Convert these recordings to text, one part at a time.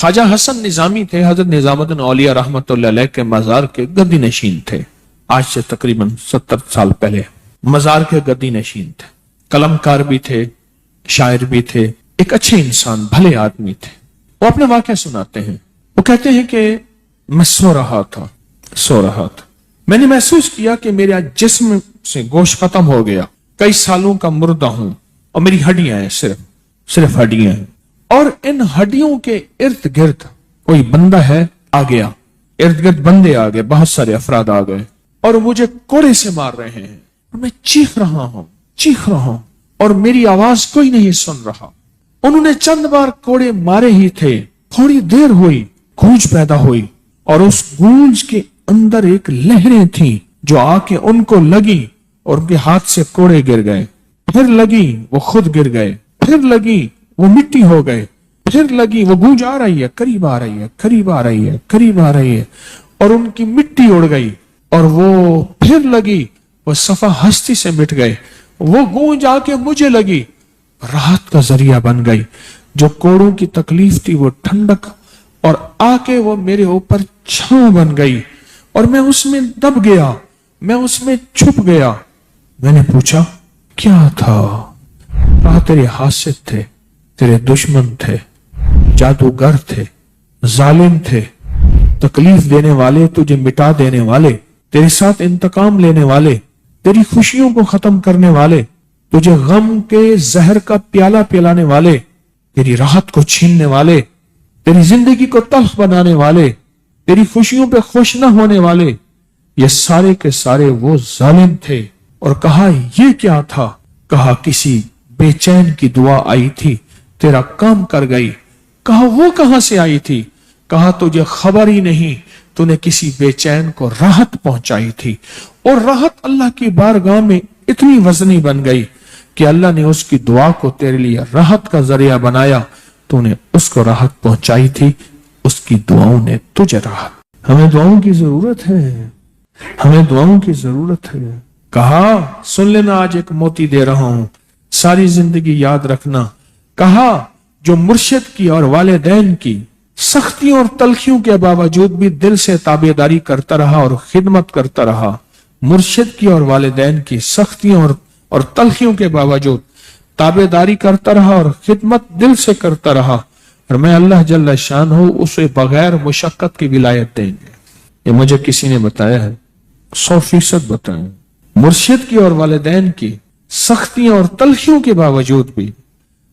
خواجہ حسن نظامی تھے، حضرت نظام الدین اولیاء رحمۃ اللہ علیہ کے مزار کے گدی نشین تھے، آج سے تقریباً 70 سال پہلے مزار کے گدی نشین تھے، قلم کار بھی تھے، شاعر بھی تھے، ایک اچھے انسان، بھلے آدمی تھے۔ وہ اپنے واقعہ سناتے ہیں، وہ کہتے ہیں کہ میں سو رہا تھا، میں نے محسوس کیا کہ میرے جسم سے گوشت ختم ہو گیا، کئی سالوں کا مردہ ہوں اور میری ہڈیاں ہیں، صرف ہڈیاں ہیں، اور ان ہڈیوں کے ارد گرد کوئی بندہ ہے آ گیا، ارد گرد بندے آ گئے، بہت سارے افراد آ گئے اور مجھے کوڑے سے مار رہے ہیں، اور میں چیخ رہا ہوں اور میری آواز کوئی نہیں سن رہا۔ انہوں نے چند بار کوڑے مارے ہی تھے، تھوڑی دیر ہوئی، گونج پیدا ہوئی، اور اس گونج کے اندر ایک لہریں تھیں جو آ کے ان کو لگی اور ان کے ہاتھ سے کوڑے گر گئے، پھر لگی وہ خود گر گئے، پھر لگی وہ مٹی ہو گئے، پھر لگی وہ گونج آ رہی ہے، قریب آ رہی ہے اور ان کی مٹی اڑ گئی، اور وہ پھر لگی، وہ صفحہ ہستی سے مٹ گئے، وہ گونج آ کے مجھے لگی، راحت کا ذریعہ بن گئی، جو کوڑوں کی تکلیف تھی وہ ٹھنڈک، اور آ کے وہ میرے اوپر چھاؤں بن گئی، اور میں اس میں دب گیا، میں اس میں چھپ گیا۔ میں نے پوچھا کیا تھا؟ کہا تیرے حاسد تھے، تیرے دشمن تھے، جادوگر تھے، ظالم تھے، تکلیف دینے والے، تجھے مٹا دینے والے، تیرے ساتھ انتقام لینے والے، تیری خوشیوں کو ختم کرنے والے، تجھے غم کے زہر کا پیالہ پلانے والے، تیری راحت کو چھیننے والے، تیری زندگی کو تلخ بنانے والے، تیری خوشیوں پہ خوش نہ ہونے والے، یہ سارے کے سارے وہ ظالم تھے۔ اور کہا یہ کیا تھا؟ کہا کسی بے چین کی دعا آئی تھی، تیرا کام کر گئی۔ کہا وہ کہاں سے آئی تھی؟ کہا تجھے خبر ہی نہیں، تو نے کسی بے چین کو راحت پہنچائی تھی، اور راحت اللہ کی بارگاہ میں اتنی وزنی بن گئی کہ اللہ نے اس کی دعا کو تیرے لیے راحت کا ذریعہ بنایا، تو نے اس کو راحت پہنچائی تھی، اس کی دعاؤں نے تجھے راحت۔ ہمیں دعاؤں کی ضرورت ہے، کہا سن لینا، آج ایک موتی دے رہا ہوں، ساری زندگی یاد رکھنا۔ کہا جو مرشد کی اور والدین کی سختیوں اور تلخیوں کے باوجود بھی دل سے تابعداری کرتا رہا اور خدمت کرتا رہا، مرشد کی اور والدین کی سختیوں اور تلخیوں کے باوجود تابعداری کرتا رہا اور خدمت دل سے کرتا رہا، اور میں اللہ جل شانہ اسے بغیر مشقت کی ولایت دیں گے۔ یہ مجھے کسی نے بتایا ہے، 100% بتایا۔ مرشد کی اور والدین کی سختیوں اور تلخیوں کے باوجود بھی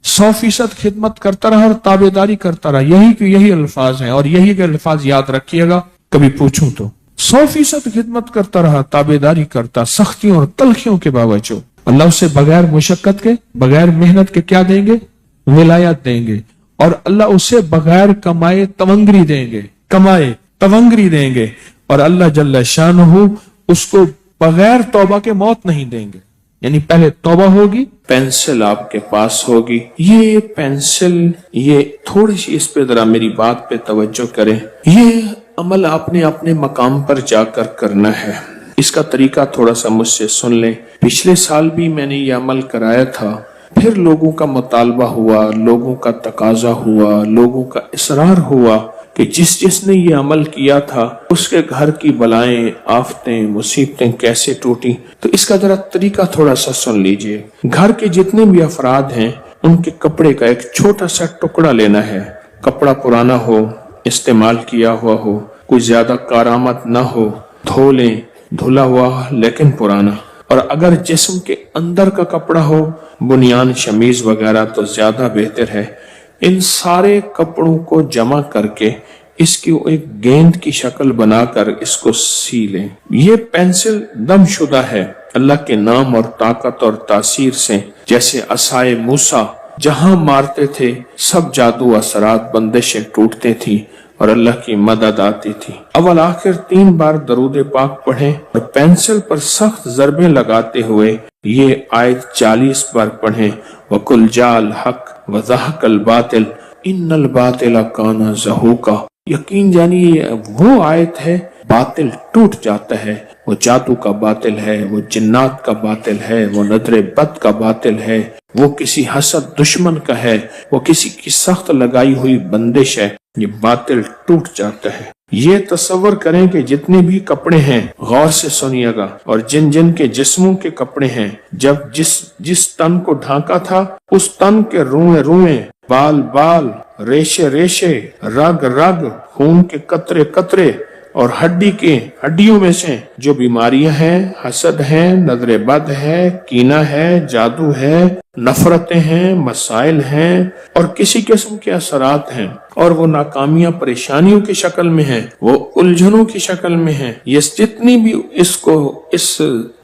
100% خدمت کرتا رہا اور تابعداری کرتا رہا، یہی الفاظ ہیں، اور یہی کے الفاظ یاد رکھیے گا کبھی پوچھوں تو۔ 100% خدمت کرتا رہا، تابعداری کرتا، سختیوں اور تلخیوں کے باوجود، اللہ اسے بغیر مشقت کے، بغیر محنت کے کیا دیں گے؟ ولایت دیں گے، اور اللہ اسے بغیر کمائے تونگری دیں گے، اور اللہ جل شانہ اس کو بغیر توبہ کے موت نہیں دیں گے۔ یعنی پہلے توبہ ہوگی، پینسل آپ کے پاس ہوگی، یہ پینسل، یہ تھوڑی سی اس پہ ذرا میری بات پہ توجہ کریں، یہ عمل آپ نے اپنے مقام پر جا کر کرنا ہے۔ اس کا طریقہ تھوڑا سا مجھ سے سن لیں۔ پچھلے سال بھی میں نے یہ عمل کرایا تھا، پھر لوگوں کا مطالبہ ہوا، لوگوں کا تقاضا ہوا، لوگوں کا اصرار ہوا کہ جس نے یہ عمل کیا تھا اس کے گھر کی بلائیں، آفتیں، مصیبتیں کیسے ٹوٹی۔ تو اس کا ذرا طریقہ تھوڑا سا سن لیجئے۔ گھر کے جتنے بھی افراد ہیں ان کے کپڑے کا ایک چھوٹا سا ٹکڑا لینا ہے، کپڑا پرانا ہو، استعمال کیا ہوا ہو، کوئی زیادہ کارآمد نہ ہو، دھو لیں، دھلا ہوا لیکن پرانا، اور اگر جسم کے اندر کا کپڑا ہو، بنیان، شمیز وغیرہ، تو زیادہ بہتر ہے۔ ان سارے کپڑوں کو جمع کر کے اس کی ایک گیند کی شکل بنا کر اس کو سی لیں۔ یہ پینسل دم شدہ ہے، اللہ کے نام اور طاقت اور تاثیر سے، جیسے عصائے موسیٰ جہاں مارتے تھے سب جادو اثرات، بندشیں ٹوٹتے تھی اور اللہ کی مدد آتی تھی۔ اول آخر 3 بار درود پاک پڑھیں اور پینسل پر سخت ضربیں لگاتے ہوئے یہ آیت 40 بار پڑھیں، وَقُلْ جَاءَ الْحَقُّ وَزَهَقَ الْبَاطِلُ إِنَّ الْبَاطِلَ كَانَ زَهُوقًا۔ یقین جانیے یہ وہ آیت ہے، باطل ٹوٹ جاتا ہے، وہ جادو کا باطل ہے، وہ جنات کا باطل ہے، وہ نظر بد کا باطل ہے، وہ کسی حسد دشمن کا ہے، وہ کسی کی سخت لگائی ہوئی بندش ہے، یہ باطل ٹوٹ جاتا ہے۔ یہ تصور کریں کہ جتنے بھی کپڑے ہیں، غور سے سنیے گا، اور جن جن کے جسموں کے کپڑے ہیں، جب جس تن کو ڈھانکا تھا اس تن کے روئیں روئیں، بال بال، ریشے ریشے، رگ رگ، خون کے قطرے قطرے، اور ہڈیوں میں سے جو بیماریاں ہیں، حسد ہے، نظر بد ہے، کینہ ہے، جادو ہے، نفرتیں ہیں، مسائل ہیں، اور کسی قسم کے اثرات ہیں، اور وہ ناکامیاں پریشانیوں کی شکل میں ہیں، وہ الجھنوں کی شکل میں ہیں، یہ جتنی بھی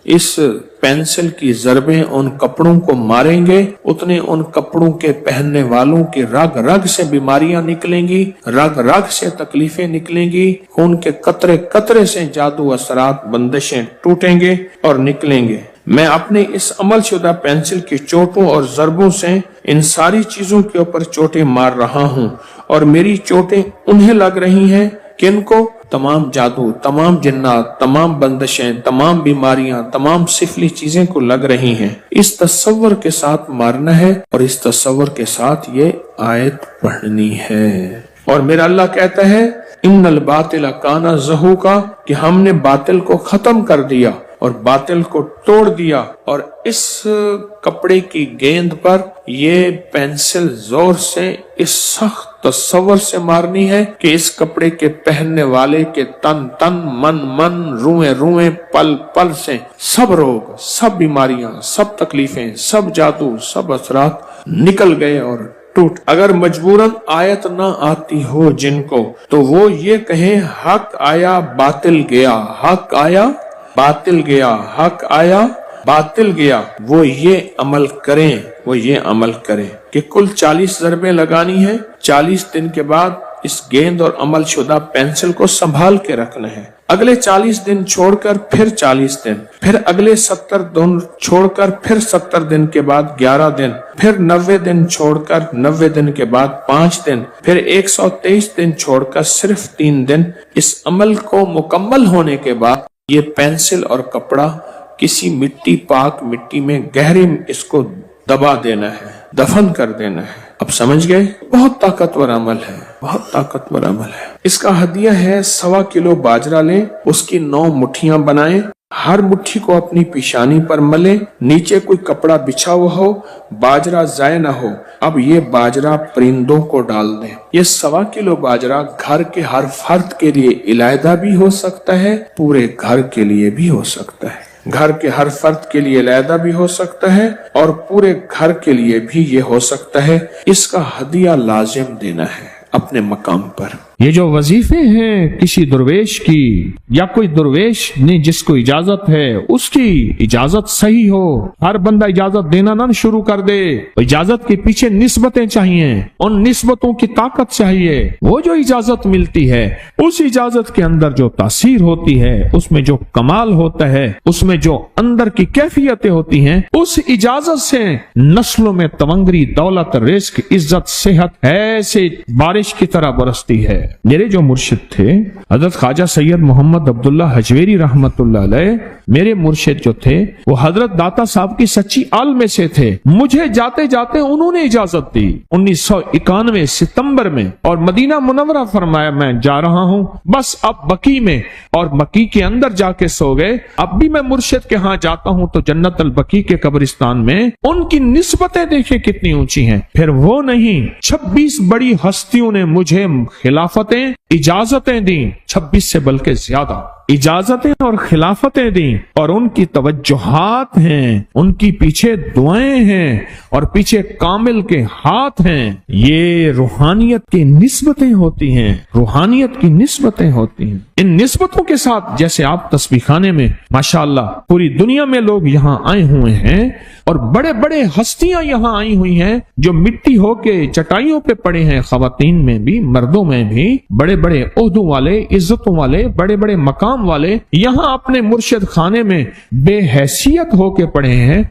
اس پینسل کی ضربیں ان کپڑوں کو ماریں گے، اتنے ان کپڑوں کے پہننے والوں کی رگ رگ سے بیماریاں نکلیں گی، رگ رگ سے تکلیفیں نکلیں گی، خون کے قطرے قطرے سے جادو اثرات بندشیں ٹوٹیں گے اور نکلیں گے۔ میں اپنے اس عمل شدہ پینسل کی چوٹوں اور ضربوں سے ان ساری چیزوں کے اوپر چوٹیں مار رہا ہوں، اور میری چوٹیں انہیں لگ رہی ہیں، کن کو؟ تمام جادو، تمام جنات، تمام بندشیں، تمام بیماریاں، تمام سفلی چیزیں کو لگ رہی ہیں۔ اس تصور کے ساتھ مارنا ہے، اور اس تصور کے ساتھ یہ آیت پڑھنی ہے۔ اور میرا اللہ کہتا ہے ان الباطل کان زہوقا، کہ ہم نے باطل کو ختم کر دیا اور باطل کو توڑ دیا، اور اس کپڑے کی گیند پر یہ پینسل زور سے اس سخت تصور سے مارنی ہے کہ اس کپڑے کے پہننے والے کے تن تن، من من، روئیں روئیں، پل پل سے سب روگ، سب بیماریاں، سب تکلیفیں، سب جادو، سب اثرات نکل گئے اور ٹوٹ۔ اگر مجبوراً آیت نہ آتی ہو جن کو، تو وہ یہ کہیں حق آیا باطل گیا، حق آیا باطل گیا، حق آیا باطل گیا، وہ یہ عمل کریں کہ کل 40 ضربیں لگانی ہیں، 40 دن کے بعد اس گیند اور عمل شدہ پینسل کو سنبھال کے رکھنا ہے، اگلے 40 دن چھوڑ کر پھر 40 دن، پھر اگلے 70 دن چھوڑ کر پھر 70 دن کے بعد 11 دن، پھر 90 دن چھوڑ کر 90 دن کے بعد 5 دن، پھر 123 دن چھوڑ کر صرف 3 دن۔ اس عمل کو مکمل ہونے کے بعد یہ پینسل اور کپڑا کسی پاک مٹی میں گہرے اس کو دبا دینا ہے، دفن کر دینا ہے۔ اب سمجھ گئے؟ بہت طاقتور عمل ہے، بہت طاقتور عمل ہے۔ اس کا ہدیہ ہے 1.25 کلو باجرہ لیں، اس کی 9 مٹھیاں بنائیں، ہر مٹھی کو اپنی پیشانی پر ملیں، نیچے کوئی کپڑا بچھا ہوا ہو، باجرہ ضائع نہ ہو۔ اب یہ باجرہ پرندوں کو ڈال دیں۔ یہ 1.25 کلو باجرہ گھر کے ہر فرد کے لیے علیحدہ بھی ہو سکتا ہے، پورے گھر کے لیے بھی ہو سکتا ہے، گھر کے ہر فرد کے لیے علیحدہ بھی ہو سکتا ہے، اور پورے گھر کے لیے بھی یہ ہو سکتا ہے۔ اس کا ہدیہ لازم دینا ہے اپنے مقام پر۔ یہ جو وظیفے ہیں کسی درویش کی، یا کوئی درویش نے جس کو اجازت ہے اس کی اجازت صحیح ہو، ہر بندہ اجازت دینا نہ شروع کر دے۔ اجازت کے پیچھے نسبتیں چاہیے، ان نسبتوں کی طاقت چاہیے۔ وہ جو اجازت ملتی ہے، اس اجازت کے اندر جو تاثیر ہوتی ہے، اس میں جو کمال ہوتا ہے، اس میں جو اندر کی کیفیتیں ہوتی ہیں، اس اجازت سے نسلوں میں تونگری، دولت، رزق، عزت، صحت ایسے بارش کی طرح برستی ہے۔ میرے جو مرشد تھے حضرت خواجہ سید محمد عبداللہ حجویری رحمت اللہ علیہ، میرے مرشد جو تھے وہ حضرت داتا صاحب کی سچی آل میں سے تھے۔ مجھے جاتے جاتے انہوں نے اجازت دی 1991 ستمبر میں، اور مدینہ منورہ فرمایا میں جا رہا ہوں، بس اب بقی میں، اور بقی کے اندر جا کے سو گئے۔ اب بھی میں مرشد کے ہاں جاتا ہوں تو جنت البقی کے قبرستان میں ان کی نسبتیں دیکھیں کتنی اونچی ہیں۔ پھر وہ نہیں، 26 بڑی ہستیوں نے مجھے خلافتیں، اجازتیں دیں، 26 سے بلکہ زیادہ اجازتیں اور خلافتیں دیں، اور ان کی توجہات ہیں، ان کی پیچھے دعائیں ہیں، اور پیچھے کامل کے ہاتھ ہیں۔ یہ روحانیت کی نسبتیں ہوتی ہیں، روحانیت کی نسبتیں ہوتی ہیں۔ ان نسبتوں کے ساتھ جیسے آپ تسبیح خانے میں ماشاءاللہ پوری دنیا میں لوگ یہاں آئے ہوئے ہیں، اور بڑے بڑے ہستیاں یہاں آئی ہوئی ہیں جو مٹی ہو کے چٹائیوں پہ پڑے ہیں، خواتین میں بھی مردوں میں بھی، بڑے بڑے عہدوں والے، عزتوں والے، بڑے بڑے مقام والے یہاں اپنے مرشد خانے میں بے حیثیت ہو کے پڑے ہیں۔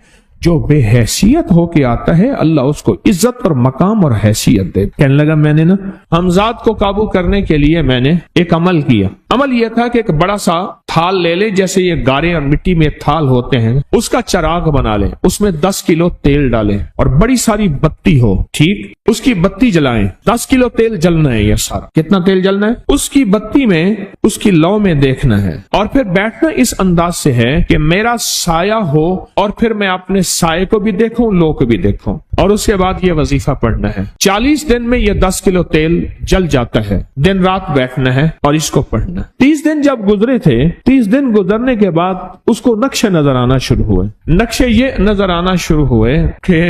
جو بے حیثیت ہو کے آتا ہے اللہ اس کو عزت اور مقام اور حیثیت دے۔ کہنے لگا میں نے حمزات کو قابو کرنے کے لیے میں نے ایک عمل کیا۔ عمل یہ تھا کہ ایک بڑا سا تھال لے لے، جیسے یہ گارے اور مٹی میں تھال ہوتے ہیں، اس کا چراغ بنا لیں، اس میں 10 کلو تیل ڈالیں اور بڑی ساری بتی ہو، ٹھیک، اس کی بتی جلائیں، 10 کلو تیل جلنا ہے، یہ سارا کتنا تیل جلنا ہے، اس کی بتی میں، اس کی لو میں دیکھنا ہے، اور پھر بیٹھنا اس انداز سے ہے کہ میرا سایہ ہو اور پھر میں اپنے سائے کو بھی دیکھوں، لو کو بھی دیکھوں، اور اس کے بعد یہ وظیفہ پڑھنا ہے۔ 40 دن میں یہ 10 کلو تیل جل جاتا ہے، دن رات بیٹھنا ہے اور اس کو پڑھنا۔ 30 دن جب گزرے تھے، 30 دن گزرنے کے بعد اس کو نقشے نظر آنا شروع ہوئے، نقشے یہ نظر آنا شروع ہوئے کہ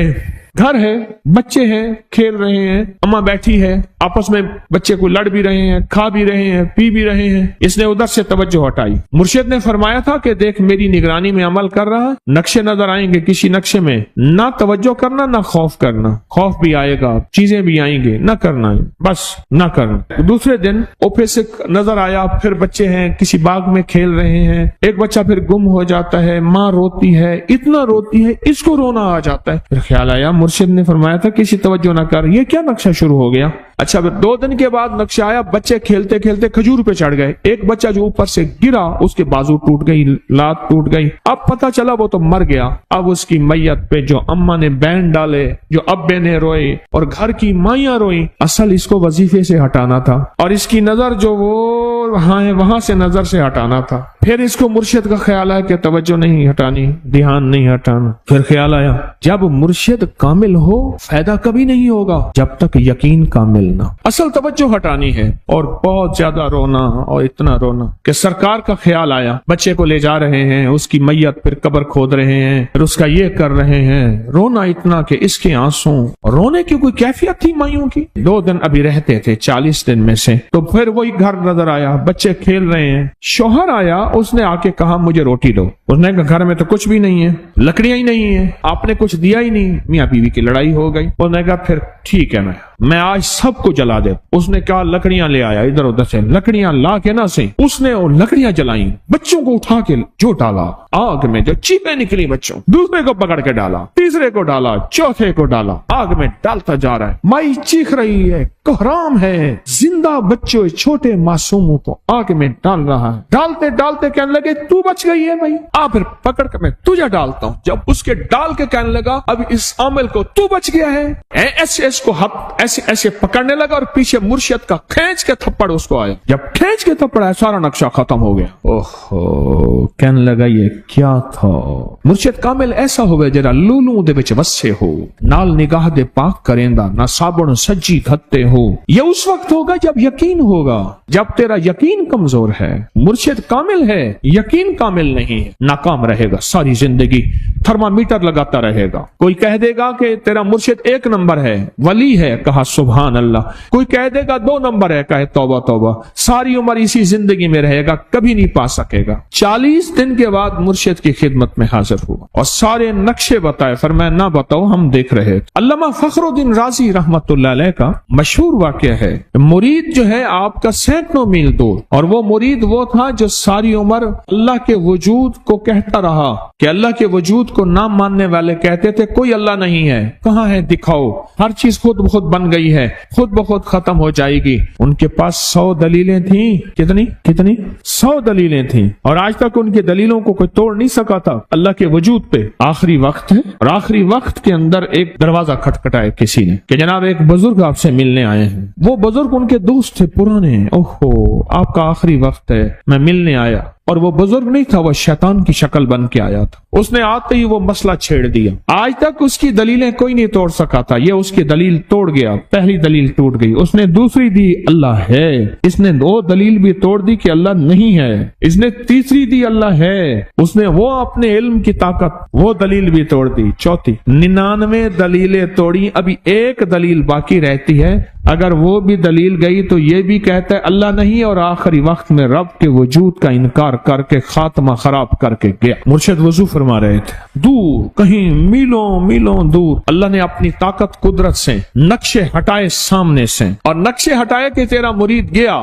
گھر ہے، بچے ہیں، کھیل رہے ہیں، اماں بیٹھی ہے، آپس میں بچے کو لڑ بھی رہے ہیں، کھا بھی رہے ہیں، پی بھی رہے ہیں، اس نے ادھر سے توجہ ہٹائی۔ مرشد نے فرمایا تھا کہ دیکھ میری نگرانی میں عمل کر رہا، نقشے نظر آئیں گے، کسی نقشے میں نہ توجہ کرنا نہ خوف کرنا، خوف بھی آئے گا، چیزیں بھی آئیں گے، نہ کرنا ہے، بس نہ کرنا۔ دوسرے دن اوپر سے نظر آیا، پھر بچے ہیں کسی باغ میں کھیل رہے ہیں، ایک بچہ پھر گم ہو جاتا ہے، ماں روتی ہے، اتنا روتی ہے اس کو رونا آ جاتا ہے، پھر خیال آیا مرشد نے فرمایا تھا کسی توجہ نہ کر، یہ کیا نقشہ شروع ہو گیا۔ اچھا پھر 2 دن کے بعد نقشہ آیا، بچے کھیلتے کھیلتے کھجور پہ چڑھ گئے، ایک بچہ جو اوپر سے گرا اس کے بازو ٹوٹ گئی، لات ٹوٹ گئی، اب پتہ چلا وہ تو مر گیا۔ اب اس کی میت پہ جو اماں نے بین ڈالے، جو ابے نے روئے اور گھر کی مائیاں روئی، اصل اس کو وظیفے سے ہٹانا تھا اور اس کی نظر جو وہ وہاں سے نظر سے ہٹانا تھا۔ پھر اس کو مرشد کا خیال آیا کہ توجہ نہیں ہٹانی، دھیان نہیں ہٹانا۔ پھر خیال آیا جب مرشد کامل ہو فائدہ کبھی نہیں ہوگا جب تک یقین کامل نہ، اصل توجہ ہٹانی ہے، اور بہت زیادہ رونا اور اتنا رونا کہ سرکار کا خیال آیا، بچے کو لے جا رہے ہیں، اس کی میت پھر قبر کھود رہے ہیں، پھر اس کا یہ کر رہے ہیں، رونا اتنا کہ اس کے آنسوں، رونے کی کوئی کیفیت تھی مائیوں کی۔ 2 دن ابھی رہتے تھے 40 دن میں سے، تو پھر وہی گھر نظر آیا، بچے کھیل رہے ہیں، شوہر آیا، اس نے آ کے کہا مجھے روٹی دو، اس نے کہا گھر میں تو کچھ بھی نہیں ہے، لکڑیاں ہی نہیں ہیں، آپ نے کچھ دیا ہی نہیں، میاں بیوی کی لڑائی ہو گئی۔ اس نے کہا پھر ٹھیک ہے میں آج سب کو جلا دے۔ اس نے کہا لکڑیاں لے آیا، ادھر ادھر سے لکڑیاں لا کے نہ سے اس نے وہ لکڑیاں جلائیں، بچوں کو اٹھا کے جو ڈالا آگ میں، جو چیخیں نکلی بچوں، دوسرے کو پکڑ کے ڈالا، تیسرے کو ڈالا، چوتھے کو ڈالا، آگ میں ڈالتا جا رہا ہے، مائی چیخ رہی ہے، کوہرام ہے، زندہ بچوں چھوٹے معصوموں کو آگ میں ڈال رہا ہے، ڈالتے ڈالتے کہنے لگے تو بچ گئی ہے بھائی، پھر پکڑ کے میں تجھے ڈالتا ہوں۔ جب اس کے ڈال کے کہنے لگا اب اس عامل کو تو بچ گیا ہے، ایسے اس کو ایسے ایسے پکڑنے لگا، اور پیچھے مرشد کا کھینچ کے تھپڑ اس کو آیا، جب کھینچ کے تھپڑ آیا سارا نقشہ ختم ہو گیا۔ اوہو، کہنے لگا یہ کیا تھا؟ مرشد کامل ایسا ہوئے جرا لولوں دے وچ وسے ہو، نال نگاہ دے پاک کریندا، نہ صابن سجی کھتے ہو۔ یہ اس وقت ہوگا جب یقین ہوگا، جب تیرا یقین کمزور ہے، مرشد کامل ہے، یقین کامل نہیں ہے، ناکام رہے گا ساری زندگی، تھرمامیٹر لگاتا رہے گا۔ کوئی کہہ دے گا کہ تیرا مرشد 1 نمبر ہے، ولی ہے، کہا سبحان اللہ، کوئی کہہ دے گا 2 نمبر ہے، کہے توبہ توبہ، ساری عمر اسی زندگی میں رہے گا، کبھی نہیں پا سکے گا۔ 40 دن کے بعد مرشد کی خدمت میں حاضر ہوا اور سارے نقشے بتائے، فرمایا نہ بتاؤ ہم دیکھ رہے تھے۔ علامہ فخر الدین رازی رحمت اللہ علیہ کا مشہور واقعہ ہے، مرید جو ہے آپ کا سینکڑوں میل دور، اور وہ مرید وہ تھا جو ساری عمر اللہ کے وجود کو کہتا رہا کہ اللہ کے وجود کو نہ ماننے والے کہتے تھے کوئی اللہ نہیں ہے، کہاں ہے دکھاؤ، ہر چیز خود بخود بن گئی ہے، خود بخود ختم ہو جائے گی۔ ان کے پاس 100 دلیلیں تھیں، کتنی 100 دلیلیں تھیں، اور آج تک ان کی دلیلوں کو کوئی توڑ نہیں سکا تھا اللہ کے وجود پہ۔ آخری وقت ہے، اور آخری وقت کے اندر ایک دروازہ کھٹکھٹایا کسی نے کہ جناب ایک بزرگ آپ سے ملنے آئے ہیں۔ وہ بزرگ ان کے دوست تھے پرانے، اوہو آپ کا آخری وقت ہے، میں ملنے آیا۔ اور وہ بزرگ نہیں تھا، وہ شیطان کی شکل بن کے آیا تھا۔ اس نے آتے ہی وہ مسئلہ چھیڑ دیا، آج تک اس کی دلیلیں کوئی نہیں توڑ سکا تھا، یہ اس کی دلیل توڑ گیا، پہلی دلیل ٹوٹ گئی۔ اس نے دوسری دی اللہ ہے، اس نے 2 دلیل بھی توڑ دی کہ اللہ نہیں ہے، اس نے تیسری دی اللہ ہے، اس نے وہ اپنے علم کی طاقت وہ دلیل بھی توڑ دی، چوتھی 99 دلیلیں توڑی، ابھی 1 دلیل باقی رہتی ہے، اگر وہ بھی دلیل گئی تو یہ بھی کہتا ہے اللہ نہیں، اور آخری وقت میں رب کے وجود کا انکار کر کے خاتمہ خراب کر کے گیا۔ مرشد وضو فرما رہے تھے، دور کہیں میلوں میلوں دور اللہ نے اپنی طاقت قدرت سے نقشے ہٹائے سامنے سے، اور نقشے ہٹائے کہ تیرا مرید گیا،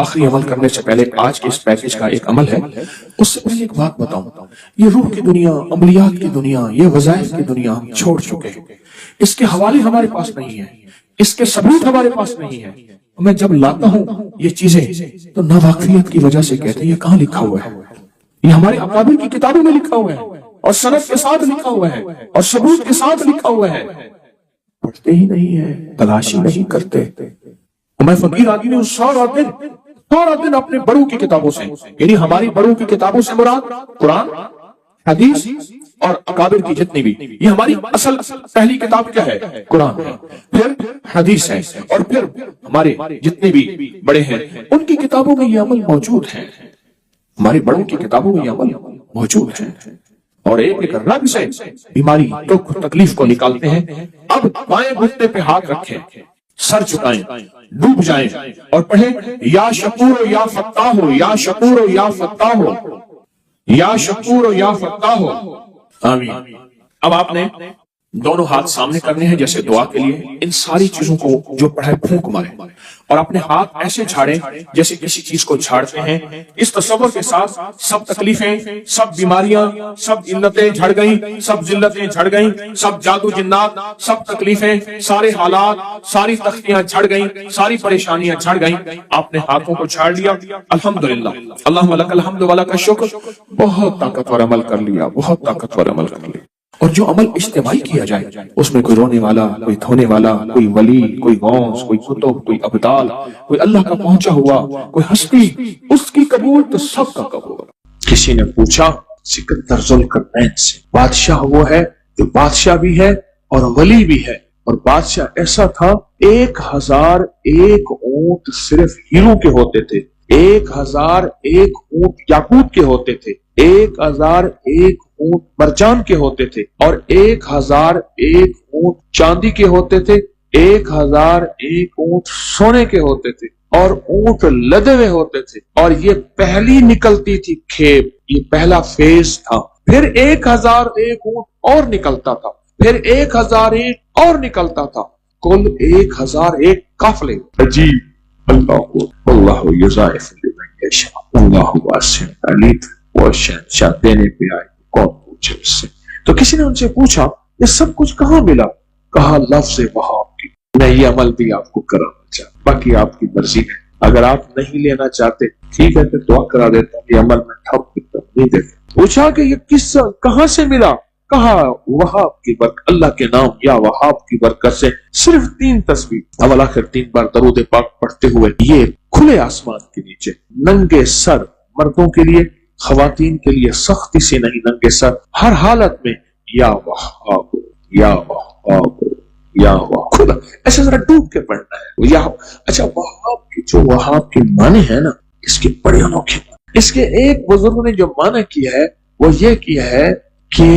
آخری عمل کرنے سے پہلے آج کے اس پیکج کا ایک عمل ہے، اس سے پہلے ایک بات بتاؤں، یہ روح کی دنیا، عملیات کی دنیا، یہ وظائف کی دنیا ہم چھوڑ چکے ہیں، اس کے حوالے ہمارے پاس نہیں ہیں، اس کے ثبوت ہمارے پاس نہیں ہے۔ میں جب لاتا ہوں یہ چیزیں تو ناواقفیت کی وجہ سے کہتے ہیں یہ کہاں لکھا ہوا ہے؟ یہ ہمارے اکابر کی کتابوں میں لکھا ہوا ہے، اور سند کے ساتھ لکھا ہوا ہے، اور ثبوت کے ساتھ لکھا ہوا ہے، پڑھتے ہی نہیں ہے، تلاشی نہیں کرتے۔ میں فقیر آدمی ہوں، سارا دن اپنے بڑوں کی کتابوں سے، یعنی ہماری بڑوں کی کتابوں سے مراد قرآن، حدیث اور اکابر کی جتنی بھی، یہ ہماری اصل پہلی کتاب کیا ہے؟ قرآن ہے، پھر حدیث ہے، اور پھر ہمارے جتنے بھی بڑے ہیں ان کی کتابوں میں یہ عمل موجود ہے، ہمارے بڑوں کی کتابوں میں یہ عمل موجود ہے۔ اور ایک رگ سے بیماری دکھ تکلیف کو نکالتے ہیں۔ اب بائیں گھٹنے پہ ہاتھ رکھیں، سر جھکائیں، ڈوب جائیں اور پڑھیں یا شکور یا فتاح ہو، یا شکور یا فتاح ہو، یا شکور یا فتاح ہو، آمین۔ اب آپ نے دونوں ہاتھ سامنے کرنے ہیں جیسے دعا کے لیے، ان ساری چیزوں کو جو پڑھے پھونک مارے، اور اپنے ہاتھ ایسے جھاڑیں جیسے کسی چیز کو جھاڑتے ہیں، اس تصور کے ساتھ سب تکلیفیں، سب بیماریاں، سب علتیں جھڑ گئیں، سب ذلتیں جھڑ گئیں، سب جادو جنات، سب تکلیفیں، سارے حالات، ساری تختیاں جھڑ گئیں، ساری پریشانیاں جھڑ گئیں۔ آپ نے ہاتھوں کو جھاڑ لیا، الحمدللہ، اللہم لک الحمد ولک الشکر، بہت طاقتور عمل کر لیا، بہت طاقتور عمل کر لیا۔ اور جو عمل اجتماعی کیا جائے اس میں کوئی رونے والا، کوئی دھونے والا، کوئی ولی، کوئی غوث، کوئی کتب، کوئی ابدال، کوئی اللہ کا پہنچا ہوا، کوئی ہستی، اس کی قبول تو سب کا قبول۔ کسی نے پوچھا سکندر ذوالقرنین سے، بادشاہ وہ ہے جو بادشاہ بھی ہے اور ولی بھی ہے، اور بادشاہ ایسا تھا 1001 اونٹ صرف ہیروں کے ہوتے تھے، 1001 اونٹ یاقوت کے ہوتے تھے، 1001 اونٹ مرجان کے ہوتے تھے، اور 1001 اونٹ چاندی کے ہوتے تھے، 1001 اونٹ سونے کے ہوتے تھے، اور اونٹ لدے ہوئے ہوتے تھے، اور یہ پہلی نکلتی تھی کھیپ، یہ پہلا فیز تھا، پھر 1001 اونٹ اور نکلتا تھا، پھر 1001 اور نکلتا تھا، کل 1001 قافلے۔ عجیب، اللہ یضاعف لمن یشاء، اللہ واسع علیم، وہ شہنشاہ دینے پہ آئے کون پوچھے اس سے۔ تو کسی نے ان سے پوچھا یہ سب کچھ کہاں ملا؟ کہا لفظ وہاب کی۔ میں یہ عمل بھی آپ کو کرانا چاہتا، باقی آپ کی مرضی ہے، اگر آپ نہیں لینا چاہتے ٹھیک ہے، پھر دعا کرا دیتا ہوں، یہ عمل میں ٹھپ نہیں دیتا۔ پوچھا کہ یہ قصہ کہاں سے ملا؟ کہا وہاب کی برکت، اللہ کے نام یا وہاب کی برکت سے صرف 3 تسبیح اول آخر 3 بار درود پاک پڑھتے ہوئے، یہ کھلے آسمان کے نیچے ننگے سر، مردوں کے لیے، خواتین کے لیے سختی سے نہیں، ننگے سر، ہر حالت میں یا وہاب یا وہاب یا وہاب، کھلا ایسے ذرا ڈوب کے پڑھنا ہے یا۔ اچھا، وہاب کی جو وہاب کے معنی ہے نا، اس کے بڑے انوکھے، اس کے ایک بزرگ نے جو معنی کیا ہے وہ یہ کیا ہے کہ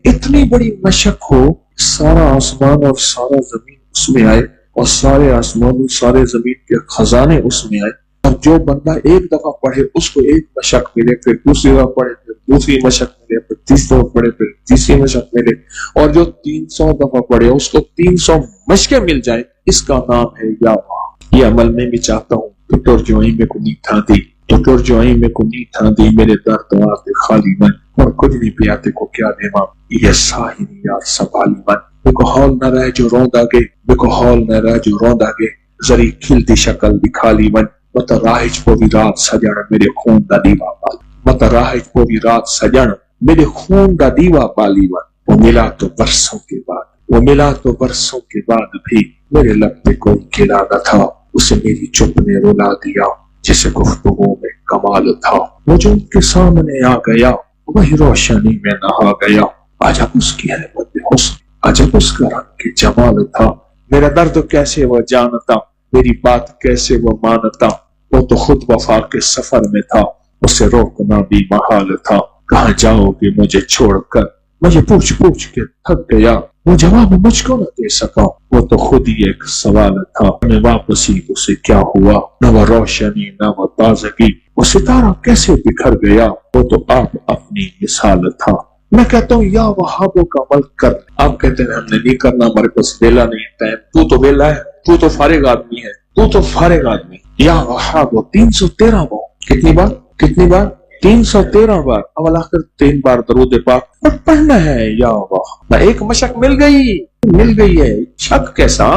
اتنی بڑی مشق ہو، سارا آسمان اور سارا زمین اس میں آئے، اور سارے آسمان اور سارے زمین کے خزانے اس میں آئے، اور جو بندہ ایک دفعہ پڑھے اس کو ایک مشق ملے، پھر دوسری دفعہ پڑھے پھر دوسری مشق ملے، پھر تیسری دفعہ پڑھے پھر تیسری مشق ملے، اور جو 300 دفعہ پڑھے اس کو 300 مشقیں مل جائیں، اس کا نام ہے یا وہاب۔ یہ عمل میں بھی چاہتا ہوں، ٹٹور جوئی میں کو نہیں تھا دی، ٹٹور جوئی میں کو نہیں تھا دی، میرے درد آتے خالی من، اور کچھ نہیں پیاتے کو کیا دیما، یہ ساہنی یار سنبھالی من، بے کو حال نہ رہ جو روندہ گے، بے کو حال نہ رہ جو روندہ گے، ذری کھلتی شکل دکھا لی من، مت راہج کو بھی رات سجن میرے خون دا دیوا پالی، مت راہج کو بھی رات سجن میرے خون دا دیوا پالی من، وہ ملا تو برسوں کے بعد، وہ ملا تو برسوں کے بعد بھی میرے لب پہ کوئی گلا نہ تھا، اسے میری چپ نے رلا دیا، جسے گفتگو میں کمال تھا، وہ جو ان کے سامنے آ گیا وہی روشنی میں نہا گیا، عجب اس کی حیبت حسن، عجب اس کا رنگ کی جمال تھا، میرا درد کیسے وہ جانتا، میری بات کیسے وہ مانتا، وہ تو خود وفا کے سفر میں تھا، اسے روکنا بھی محال تھا، کہاں جاؤ گے مجھے چھوڑ کر، مجھے پوچھ پوچھ کے تھک گیا، وہ جواب مجھ کو نہ دے سکا، وہ تو خود ہی ایک سوال تھا، میں واپسی اسے کیا ہوا، نہ وہ روشنی نہ وہ تازگی، وہ ستارہ کیسے بکھر گیا، وہ تو آپ اپنی مثال تھا۔ میں کہتا ہوں یا وہابوں کا عمل کر، آپ کہتے ہیں ہم نے نہیں کرنا، ہمارے پاس ویلا نہیں ٹائم، تو ویلا ہے، تو فارغ آدمی ہے، تو فارغ آدمی، یا وہاب 313 بار. کتنی بار 313 بار. اول آخر 3 بار درود پاک اور پڑھنا ہے. یا وہاب ایک مشق مل گئی ہے. شک کیسا؟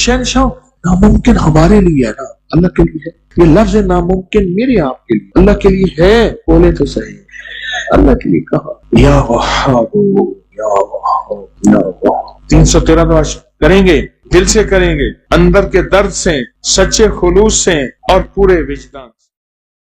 شہنشاہ ناممکن ہمارے لیے ہے نا، اللہ کے لیے ہے. یہ لفظ ناممکن میرے آپ کے لیے، اللہ کے لیے ہے. بولے تو صحیح، اللہ کے لیے کہا. یا وہاب یا وہاب یا وہاب 313 دعا کریں گے، دل سے کریں گے، اندر کے درد سے، سچے خلوص سے اور پورے وجدان.